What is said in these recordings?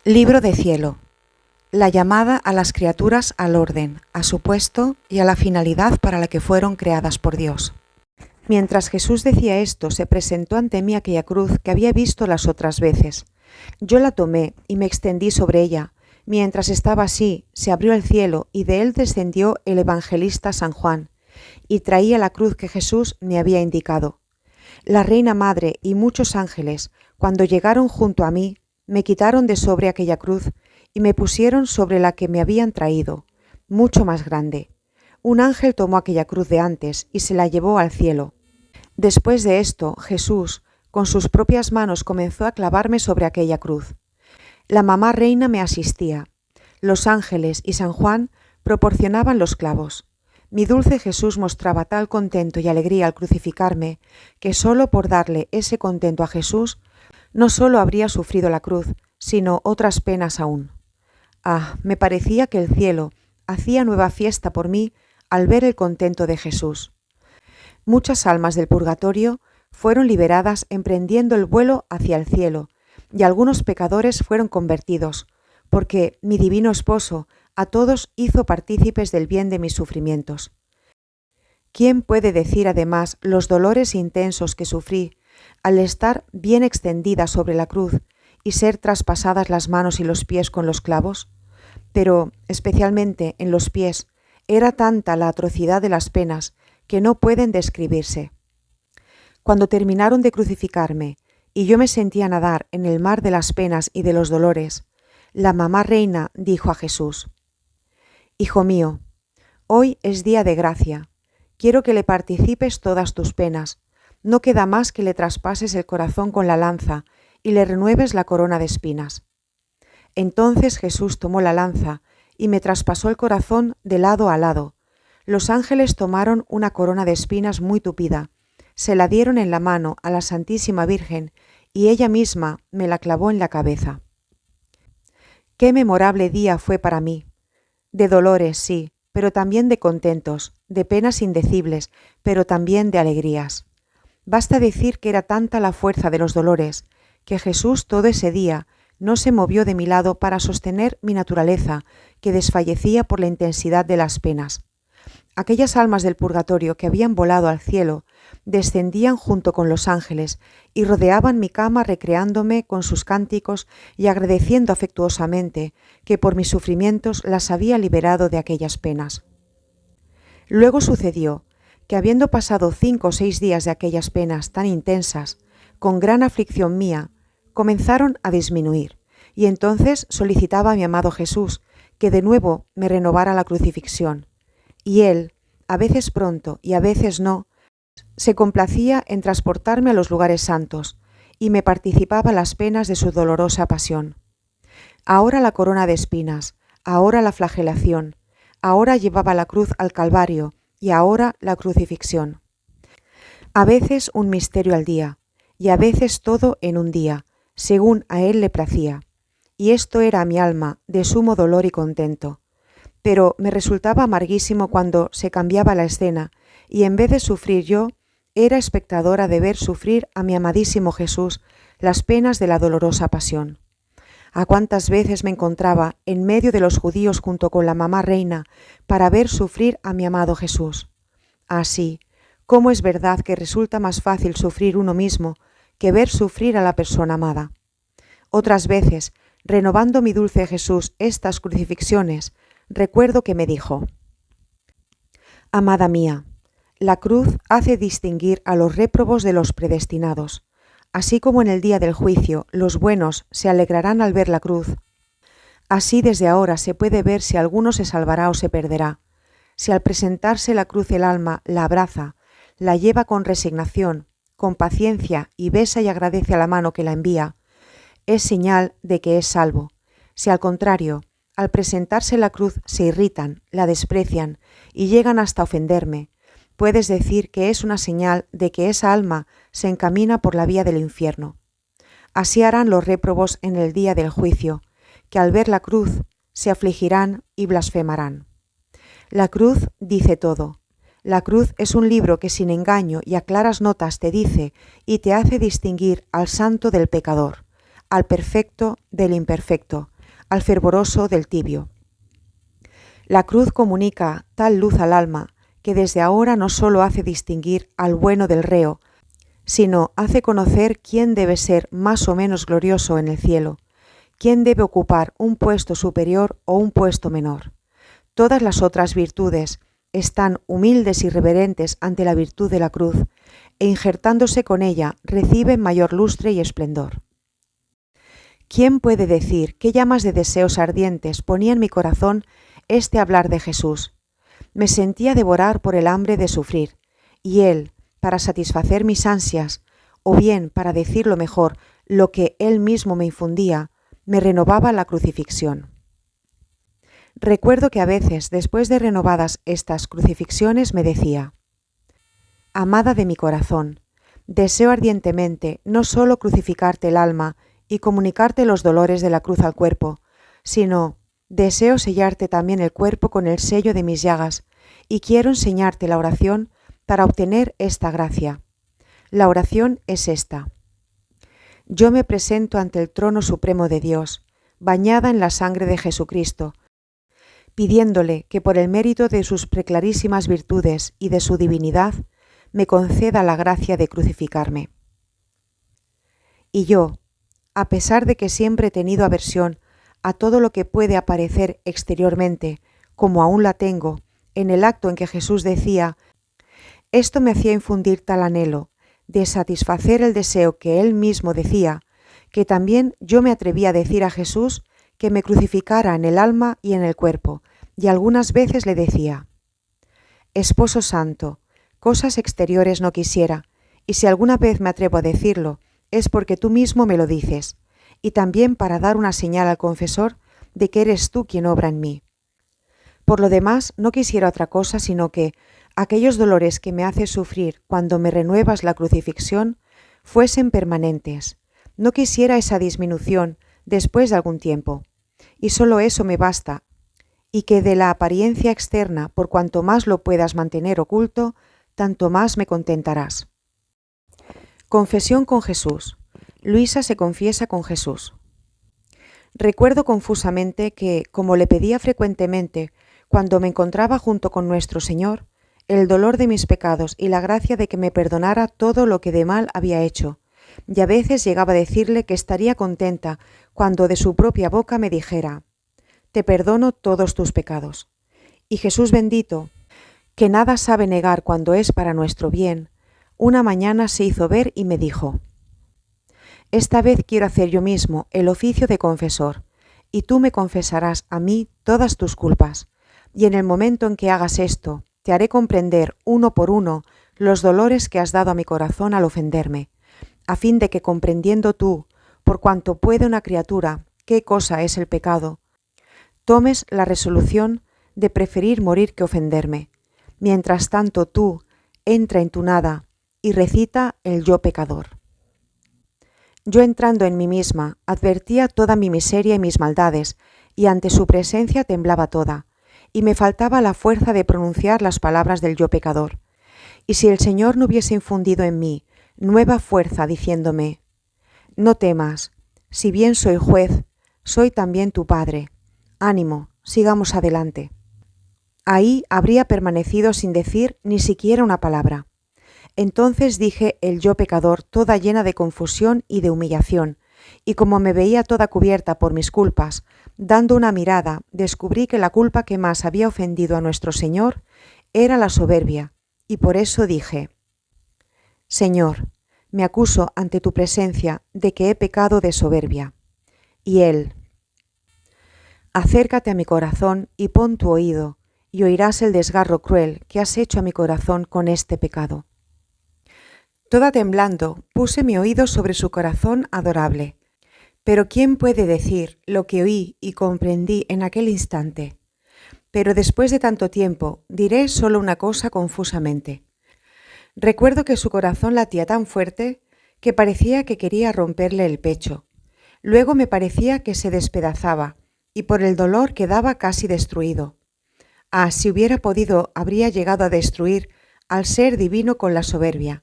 Libro de cielo. La llamada a las criaturas al orden, a su puesto y a la finalidad para la que fueron creadas por Dios. Mientras Jesús decía esto, se presentó ante mí aquella cruz que había visto las otras veces. Yo la tomé y me extendí sobre ella. Mientras estaba así, se abrió el cielo y de él descendió el evangelista San Juan, y traía la cruz que Jesús me había indicado. La Reina Madre y muchos ángeles, cuando llegaron junto a mí, me quitaron de sobre aquella cruz y me pusieron sobre la que me habían traído, mucho más grande. Un ángel tomó aquella cruz de antes y se la llevó al cielo. Después de esto, Jesús, con sus propias manos, comenzó a clavarme sobre aquella cruz. La mamá reina me asistía. Los ángeles y San Juan proporcionaban los clavos. Mi dulce Jesús mostraba tal contento y alegría al crucificarme, que solo por darle ese contento a Jesús, no solo habría sufrido la cruz, sino otras penas aún. Ah, me parecía que el cielo hacía nueva fiesta por mí al ver el contento de Jesús. Muchas almas del purgatorio fueron liberadas emprendiendo el vuelo hacia el cielo, y algunos pecadores fueron convertidos, porque mi divino esposo a todos hizo partícipes del bien de mis sufrimientos. ¿Quién puede decir además los dolores intensos que sufrí al estar bien extendida sobre la cruz y ser traspasadas las manos y los pies con los clavos? Pero, especialmente en los pies, era tanta la atrocidad de las penas que no pueden describirse. Cuando terminaron de crucificarme y yo me sentía nadar en el mar de las penas y de los dolores, la mamá reina dijo a Jesús: «Hijo mío, hoy es día de gracia. Quiero que le participes todas tus penas. No queda más que le traspases el corazón con la lanza y le renueves la corona de espinas». Entonces Jesús tomó la lanza y me traspasó el corazón de lado a lado. Los ángeles tomaron una corona de espinas muy tupida, se la dieron en la mano a la Santísima Virgen y ella misma me la clavó en la cabeza. Qué memorable día fue para mí. De dolores, sí, pero también de contentos, de penas indecibles, pero también de alegrías. Basta decir que era tanta la fuerza de los dolores, que Jesús todo ese día no se movió de mi lado para sostener mi naturaleza, que desfallecía por la intensidad de las penas. Aquellas almas del purgatorio que habían volado al cielo descendían junto con los ángeles y rodeaban mi cama recreándome con sus cánticos y agradeciendo afectuosamente que por mis sufrimientos las había liberado de aquellas penas. Luego sucedió que, habiendo pasado 5 o 6 días de aquellas penas tan intensas, con gran aflicción mía, comenzaron a disminuir, y entonces solicitaba a mi amado Jesús que de nuevo me renovara la crucifixión, y él, a veces pronto y a veces no, se complacía en transportarme a los lugares santos, y me participaba las penas de su dolorosa pasión. Ahora la corona de espinas, ahora la flagelación, ahora llevaba la cruz al Calvario, y ahora la crucifixión. A veces un misterio al día, y a veces todo en un día, según a él le placía, y esto era a mi alma de sumo dolor y contento. Pero me resultaba amarguísimo cuando se cambiaba la escena, y en vez de sufrir yo, era espectadora de ver sufrir a mi amadísimo Jesús las penas de la dolorosa pasión. A cuántas veces me encontraba en medio de los judíos junto con la mamá reina para ver sufrir a mi amado Jesús. Así, ¿cómo es verdad que resulta más fácil sufrir uno mismo que ver sufrir a la persona amada? Otras veces, renovando mi dulce Jesús estas crucifixiones, recuerdo que me dijo: «Amada mía, la cruz hace distinguir a los réprobos de los predestinados. Así como en el día del juicio los buenos se alegrarán al ver la cruz, así desde ahora se puede ver si alguno se salvará o se perderá. Si al presentarse la cruz el alma la abraza, la lleva con resignación, con paciencia y besa y agradece a la mano que la envía, es señal de que es salvo. Si al contrario, al presentarse la cruz se irritan, la desprecian y llegan hasta ofenderme, puedes decir que es una señal de que esa alma se encamina por la vía del infierno. Así harán los réprobos en el día del juicio, que al ver la cruz se afligirán y blasfemarán». La cruz dice todo. La cruz es un libro que sin engaño y a claras notas te dice y te hace distinguir al santo del pecador, al perfecto del imperfecto, al fervoroso del tibio. La cruz comunica tal luz al alma que desde ahora no solo hace distinguir al bueno del reo, sino hace conocer quién debe ser más o menos glorioso en el cielo, quién debe ocupar un puesto superior o un puesto menor. Todas las otras virtudes están humildes y reverentes ante la virtud de la cruz, e injertándose con ella reciben mayor lustre y esplendor. ¿Quién puede decir qué llamas de deseos ardientes ponía en mi corazón este hablar de Jesús? Me sentía devorar por el hambre de sufrir, y Él, para satisfacer mis ansias, o bien, para decirlo mejor, lo que Él mismo me infundía, me renovaba la crucifixión. Recuerdo que a veces, después de renovadas estas crucifixiones, me decía: Amada de mi corazón, deseo ardientemente no solo crucificarte el alma y comunicarte los dolores de la cruz al cuerpo, sino deseo sellarte también el cuerpo con el sello de mis llagas, y quiero enseñarte la oración para obtener esta gracia. La oración es esta: Yo me presento ante el trono supremo de Dios, bañada en la sangre de Jesucristo, pidiéndole que por el mérito de sus preclarísimas virtudes y de su divinidad, me conceda la gracia de crucificarme. Y yo, a pesar de que siempre he tenido aversión a todo lo que puede aparecer exteriormente, como aún la tengo, en el acto en que Jesús decía, esto me hacía infundir tal anhelo de satisfacer el deseo que Él mismo decía, que también yo me atreví a decir a Jesús que me crucificara en el alma y en el cuerpo, y algunas veces le decía: Esposo santo, cosas exteriores no quisiera, y si alguna vez me atrevo a decirlo, es porque tú mismo me lo dices, y también para dar una señal al confesor de que eres tú quien obra en mí. Por lo demás, no quisiera otra cosa sino que aquellos dolores que me haces sufrir cuando me renuevas la crucifixión fuesen permanentes. No quisiera esa disminución después de algún tiempo, y solo eso me basta, y que de la apariencia externa, por cuanto más lo puedas mantener oculto, tanto más me contentarás. Confesión con Jesús. Luisa se confiesa con Jesús. Recuerdo confusamente que, como le pedía frecuentemente cuando me encontraba junto con nuestro Señor, el dolor de mis pecados y la gracia de que me perdonara todo lo que de mal había hecho, y a veces llegaba a decirle que estaría contenta cuando de su propia boca me dijera: Te perdono todos tus pecados. Y Jesús bendito, que nada sabe negar cuando es para nuestro bien, una mañana se hizo ver y me dijo: Esta vez quiero hacer yo mismo el oficio de confesor, y tú me confesarás a mí todas tus culpas, y en el momento en que hagas esto, te haré comprender uno por uno los dolores que has dado a mi corazón al ofenderme, a fin de que comprendiendo tú, por cuanto puede una criatura, qué cosa es el pecado, tomes la resolución de preferir morir que ofenderme. Mientras tanto tú, entra en tu nada y recita el yo pecador. Yo entrando en mí misma, advertía toda mi miseria y mis maldades, y ante su presencia temblaba toda, y me faltaba la fuerza de pronunciar las palabras del yo pecador. Y si el Señor no hubiese infundido en mí nueva fuerza diciéndome: No temas, si bien soy juez, soy también tu Padre. Ánimo, sigamos adelante. Ahí habría permanecido sin decir ni siquiera una palabra. Entonces dije el yo pecador toda llena de confusión y de humillación, y como me veía toda cubierta por mis culpas, dando una mirada, descubrí que la culpa que más había ofendido a nuestro Señor era la soberbia, y por eso dije: Señor, me acuso ante tu presencia de que he pecado de soberbia. Y Él: Acércate a mi corazón y pon tu oído, y oirás el desgarro cruel que has hecho a mi corazón con este pecado. Toda temblando, puse mi oído sobre su corazón adorable. Pero ¿quién puede decir lo que oí y comprendí en aquel instante? Pero después de tanto tiempo, diré solo una cosa confusamente. Recuerdo que su corazón latía tan fuerte que parecía que quería romperle el pecho. Luego me parecía que se despedazaba, y por el dolor quedaba casi destruido. Ah, si hubiera podido, habría llegado a destruir al ser divino con la soberbia.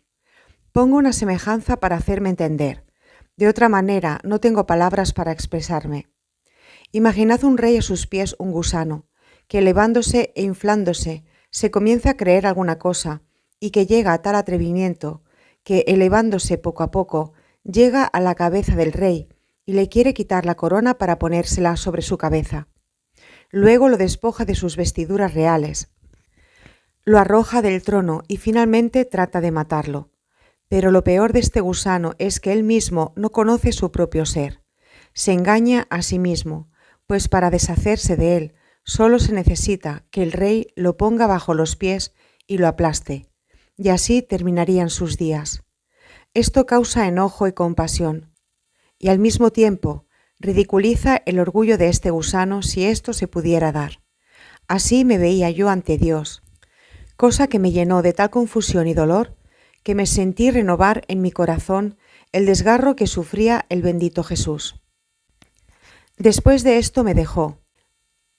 Pongo una semejanza para hacerme entender. De otra manera, no tengo palabras para expresarme. Imaginad un rey a sus pies un gusano, que elevándose e inflándose se comienza a creer alguna cosa, y que llega a tal atrevimiento, que elevándose poco a poco, llega a la cabeza del rey, y le quiere quitar la corona para ponérsela sobre su cabeza. Luego lo despoja de sus vestiduras reales, lo arroja del trono y finalmente trata de matarlo. Pero lo peor de este gusano es que él mismo no conoce su propio ser. Se engaña a sí mismo, pues para deshacerse de él solo se necesita que el rey lo ponga bajo los pies y lo aplaste, y así terminarían sus días. Esto causa enojo y compasión, y al mismo tiempo ridiculiza el orgullo de este gusano si esto se pudiera dar. Así me veía yo ante Dios, cosa que me llenó de tal confusión y dolor que me sentí renovar en mi corazón el desgarro que sufría el bendito Jesús. Después de esto me dejó,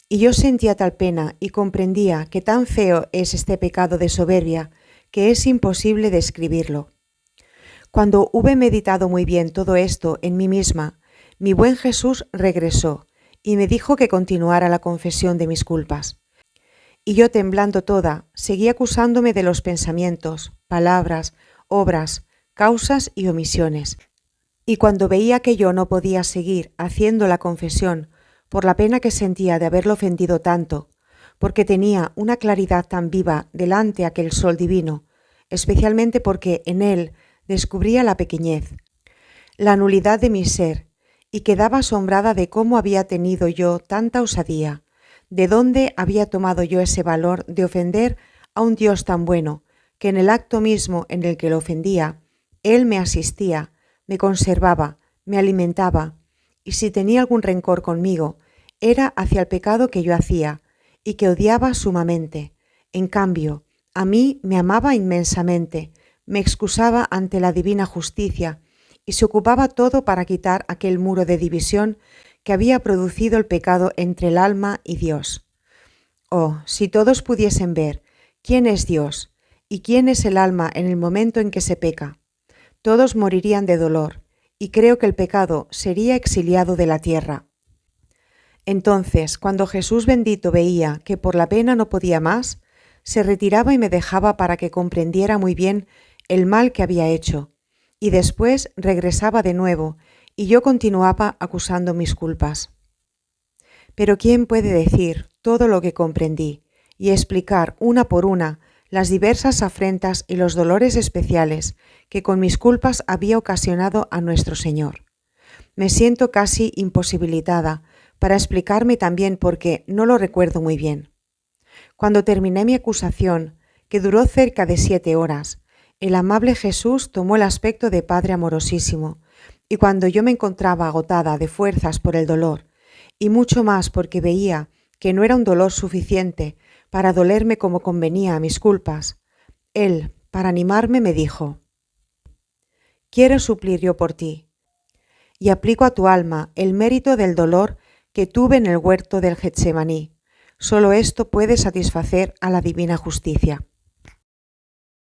y yo sentía tal pena y comprendía que tan feo es este pecado de soberbia que es imposible describirlo. Cuando hube meditado muy bien todo esto en mí misma, mi buen Jesús regresó y me dijo que continuara la confesión de mis culpas. Y yo, temblando toda, seguí acusándome de los pensamientos, palabras, obras, causas y omisiones. Y cuando veía que yo no podía seguir haciendo la confesión por la pena que sentía de haberlo ofendido tanto, porque tenía una claridad tan viva delante aquel sol divino, especialmente porque en él descubría la pequeñez, la nulidad de mi ser, y quedaba asombrada de cómo había tenido yo tanta osadía, de dónde había tomado yo ese valor de ofender a un Dios tan bueno, que en el acto mismo en el que lo ofendía, Él me asistía, me conservaba, me alimentaba, y si tenía algún rencor conmigo, era hacia el pecado que yo hacía, y que odiaba sumamente. En cambio, a mí me amaba inmensamente, me excusaba ante la divina justicia, y se ocupaba todo para quitar aquel muro de división que había producido el pecado entre el alma y Dios. Oh, si todos pudiesen ver quién es Dios y quién es el alma en el momento en que se peca, todos morirían de dolor, y creo que el pecado sería exiliado de la tierra. Entonces, cuando Jesús bendito veía que por la pena no podía más, se retiraba y me dejaba para que comprendiera muy bien el mal que había hecho, y después regresaba de nuevo, y yo continuaba acusando mis culpas. Pero ¿quién puede decir todo lo que comprendí y explicar una por una las diversas afrentas y los dolores especiales que con mis culpas había ocasionado a nuestro Señor? Me siento casi imposibilitada para explicarme también porque no lo recuerdo muy bien. Cuando terminé mi acusación, que duró cerca de 7 horas, el amable Jesús tomó el aspecto de Padre amorosísimo, y cuando yo me encontraba agotada de fuerzas por el dolor, y mucho más porque veía que no era un dolor suficiente para dolerme como convenía a mis culpas, Él, para animarme, me dijo: «Quiero suplir yo por ti, y aplico a tu alma el mérito del dolor que tuve en el huerto del Getsemaní. Solo esto puede satisfacer a la divina justicia».